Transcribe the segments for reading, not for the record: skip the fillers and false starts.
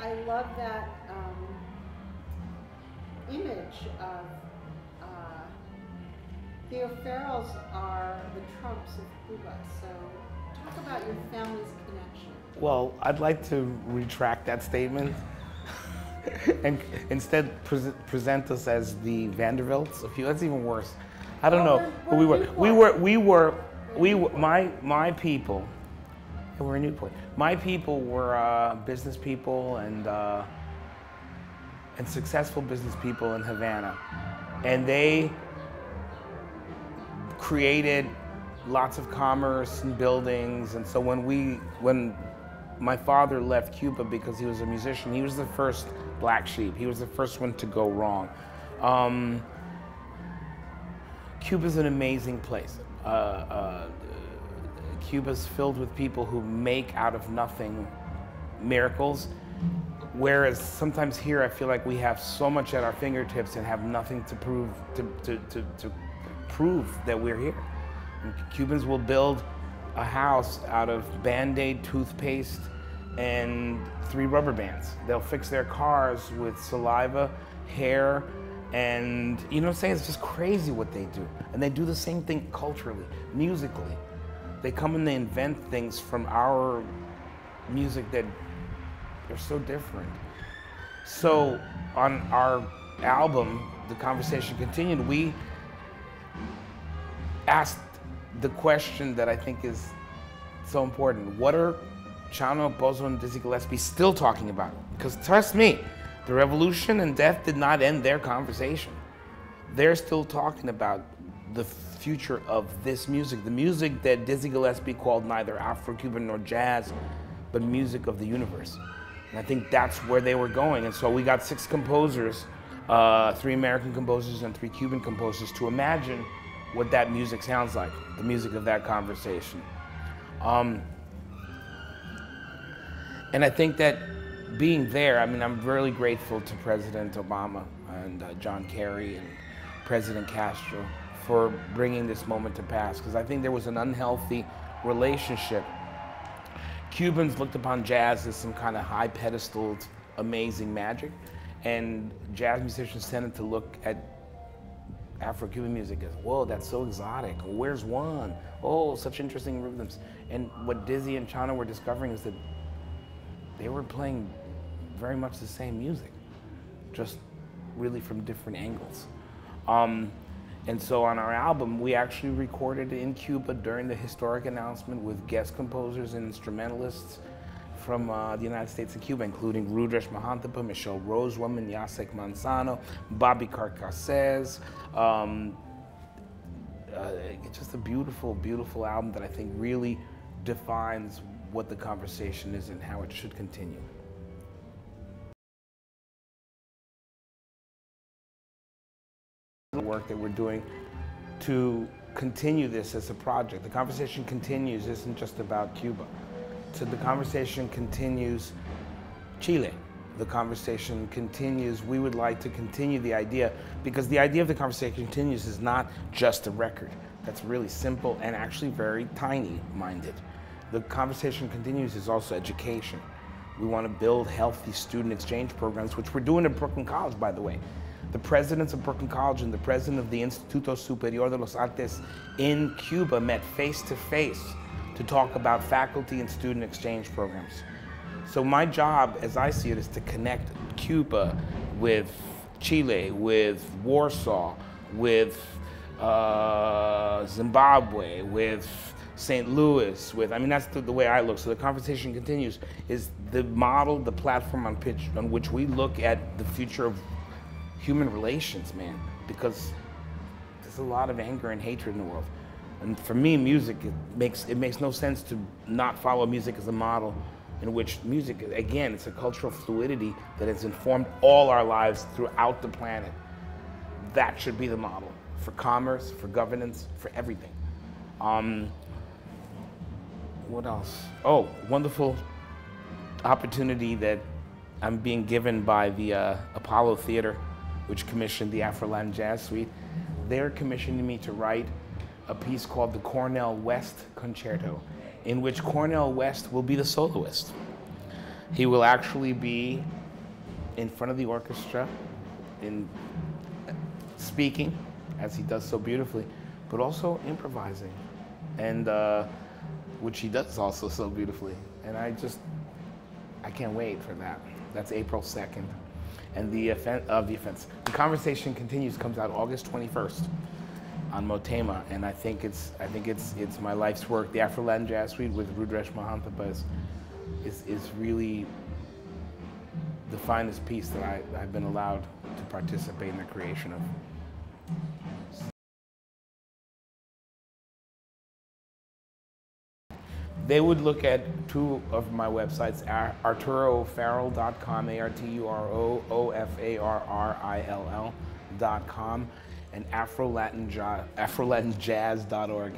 I love that image of the O'Farrills are the Trumps of Cuba. So talk about your family's connection. Well, I'd like to retract that statement and instead present us as the Vanderbilts. That's even worse. I don't know. But my people. We're in Newport. My people were business people and successful business people in Havana, and they created lots of commerce and buildings. And so when my father left Cuba because he was a musician, he was the first black sheep. He was the first one to go wrong. Cuba's an amazing place. Cuba's filled with people who make out of nothing miracles, whereas sometimes here I feel like we have so much at our fingertips and have nothing to prove to prove that we're here. And Cubans will build a house out of Band-Aid, toothpaste, and 3 rubber bands. They'll fix their cars with saliva, hair, and you know what I'm saying? It's just crazy what they do. And they do the same thing culturally, musically. They come and they invent things from our music that are so different. So on our album, The Conversation Continued, we asked the question that I think is so important. What are Chano, Bozo, and Dizzy Gillespie still talking about? Because trust me, the revolution and death did not end their conversation. They're still talking about the future of this music, the music that Dizzy Gillespie called neither Afro-Cuban nor jazz, but music of the universe. And I think that's where they were going. And so we got 6 composers, 3 American composers and 3 Cuban composers, to imagine what that music sounds like, the music of that conversation. And I think that being there, I mean, I'm really grateful to President Obama and John Kerry and President Castro for bringing this moment to pass, because I think there was an unhealthy relationship. Cubans looked upon jazz as some kind of high pedestaled, amazing magic, and jazz musicians tended to look at Afro-Cuban music as, whoa, that's so exotic. Where's one? Oh, such interesting rhythms. And what Dizzy and Chano were discovering is that they were playing very much the same music, just really from different angles. And so on our album, we actually recorded in Cuba during the historic announcement with guest composers and instrumentalists from the United States and Cuba, including Rudresh Mahantapa, Michelle Rosewoman, Jacek Manzano, Bobby Carcassez. It's just a beautiful, beautiful album that I think really defines what the conversation is and how it should continue. The work that we're doing to continue this as a project. The conversation continues isn't just about Cuba. So the conversation continues Chile. The conversation continues, we would like to continue the idea, because the idea of the conversation continues is not just a record. That's really simple and actually very tiny-minded. The conversation continues is also education. We want to build healthy student exchange programs, which we're doing at Brooklyn College, by the way. The presidents of Brooklyn College and the president of the Instituto Superior de los Artes in Cuba met face-to-face to talk about faculty and student exchange programs. So my job, as I see it, is to connect Cuba with Chile, with Warsaw, with Zimbabwe, with St. Louis, I mean, that's the way I look. So the conversation continues is the model, the platform on which we look at the future of human relations, man, because there's a lot of anger and hatred in the world. And for me, music, it makes no sense to not follow music as a model in which music, again, it's a cultural fluidity that has informed all our lives throughout the planet. That should be the model for commerce, for governance, for everything. What else? Oh, wonderful opportunity that I'm being given by the Apollo Theater, which commissioned the Afro Latin Jazz Suite. They're commissioning me to write a piece called the Cornel West Concerto, in which Cornel West will be the soloist. He will actually be in front of the orchestra, speaking, as he does so beautifully, but also improvising, and which he does also so beautifully. And I can't wait for that. That's April 2nd. And the conversation continues, comes out August 21st on Motema, and I think it's my life's work. The Afro Latin Jazz Suite with Rudresh Mahantapa is really the finest piece that I've been allowed to participate in the creation of. They would look at two of my websites, ArturoO'Farrill.com, ArturoO'Farrill.com, and AfroLatinJazz.org,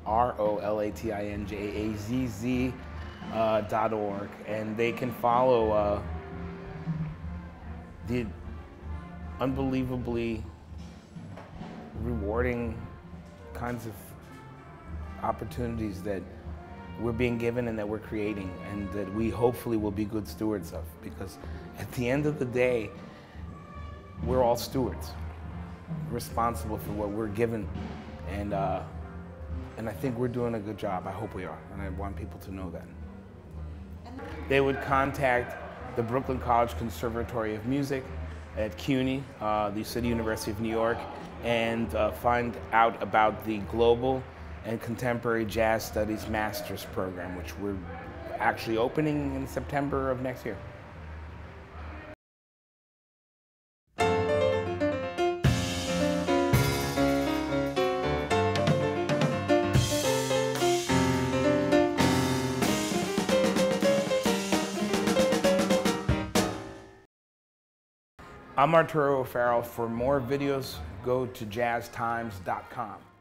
AfroLatinJazz.org, and they can follow the unbelievably rewarding kinds of opportunities that we're being given and that we're creating, and that we hopefully will be good stewards of, because at the end of the day, we're all stewards, responsible for what we're given, and I think we're doing a good job. I hope we are, and I want people to know that. They would contact the Brooklyn College Conservatory of Music at CUNY, the City University of New York, and find out about the Global and Contemporary Jazz Studies Master's Program, which we're actually opening in September of next year. I'm Arturo O'Farrill. For more videos, go to JazzTimes.com.